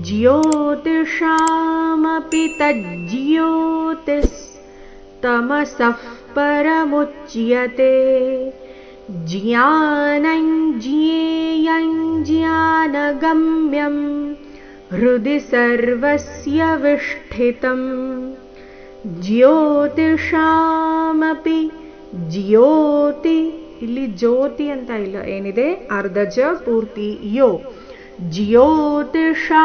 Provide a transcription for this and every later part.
ज्योतिषामपि तज्ज्योतिस्तमसः परमुच्यते ज्ञानं ज्ञेयं ज्ञानगम्यं हृदि सर्वस्य विष्ठितं ಜ್ಯೋತಿಷಾಮಪಿ ಜ್ಯೋತಿ ಇಲ್ಲಿ ಜ್ಯೋತಿ ಅಂತ ಇಲ್ಲ, ಏನಿದೆ ಅರ್ಧ ಜ ಪೂರ್ತಿ ಯೋ. ಜ್ಯೋತಿಷಾ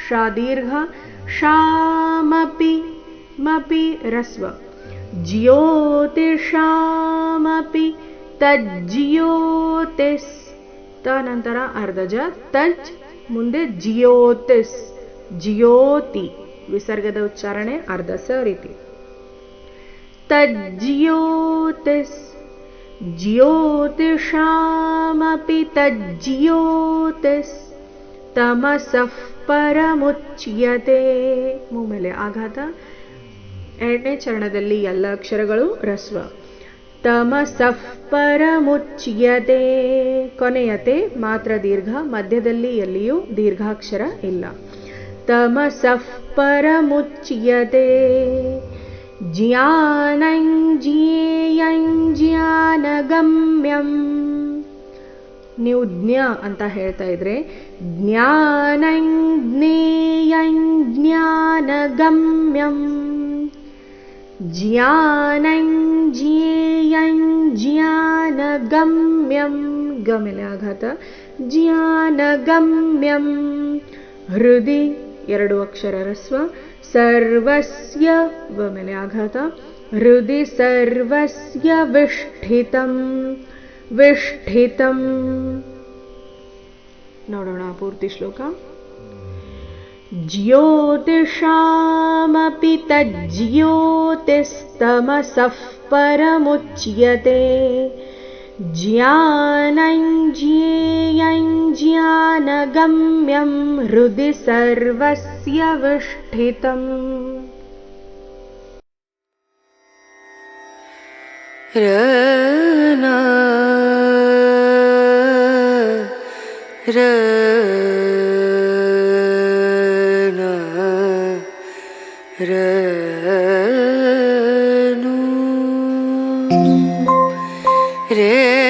ಶಾ ದೀರ್ಘ, ಶಾಮಪಿ ಮಪಿ ರಸ್ವ. ಜ್ಯೋತಿಷಾಮಪಿ ತಜ್ಜ್ಯೋತಿಸ್ ತ ನಂತರ ಅರ್ಧ ಜ ತಜ್ ಮುಂದೆ ಜ್ಯೋತಿಸ್ ಜ್ಯೋತಿ ವಿಸರ್ಗದ ಉಚ್ಚಾರಣೆ ಅರ್ಧ ಸ ರೀತಿ. ತಜ್ಜ್ಯೋತಿಸ್ ಜ್ಯೋತಿಷಾಮಪಿ ತಜ್ಜ್ಯೋತಿಸ್ ತಮಸಃ ಪರಮುಚ್ಯತೆ. ಮೇಲೆ ಆಘಾತ. ಎರಡನೇ ಚರಣದಲ್ಲಿ ಎಲ್ಲ ಅಕ್ಷರಗಳು ರಸ್ವ. ತಮಸಃ ಪರಮುಚ್ಯತೆ ಕೊನೆಯತೆ ಮಾತ್ರ ದೀರ್ಘ, ಮಧ್ಯದಲ್ಲಿ ಎಲ್ಲಿಯೂ ದೀರ್ಘಾಕ್ಷರ ಇಲ್ಲ. ತಮಸಃ ಪರಮುಚ್ಯತೆ ಜ್ಞಾನಂ ಜ್ಞೇಯಂ ಜ್ಞಾನಗಮ್ಯಂ. ನೀವು ಜ್ಞ ಅಂತ ಹೇಳ್ತಾ ಇದ್ರೆ ಜ್ಞಾನಂ ಜ್ಞೇಯಂ ಜ್ಞಾನಗಮ್ಯಂ. ಜ್ಞಾನಂ ಜ್ಞೇಯಂ ಜ್ಞಾನಗಮ್ಯಂ ಗ ಮೇಲೆ ಆಘಾತ. ಜ್ಞಾನಗಮ್ಯಂ ಹೃದಿ ಎರಡು ಅಕ್ಷರ ರಸ್ವ. ಸರ್ವಸ್ಯ ವ ಮೇಲೆ ಆಘಾತ. ಹೃದಿ ಸರ್ವಸ್ಯ ವಿಷ್ಠಿತಂ ವಿಷ್ಠಿತಂ. ನೋಡೋಣ ಪೂರ್ತಿ ಶ್ಲೋಕ. ಜ್ಯೋತಿಷಾಮಪಿ ತಜ್ಜ್ಯೋತಿಸ್ತಮಸಃ ಪರಮುಚ್ಯತೆ ಜ್ಞಾನಂ ಜ್ಞೇಯಂ ಜ್ಞಾನಗಮ್ಯಂ ಹೃದಿ ಸರ್ವಸ್ಯ ವಿಷ್ಠಿತಂ. ರನ ರನ ರನು ರೇ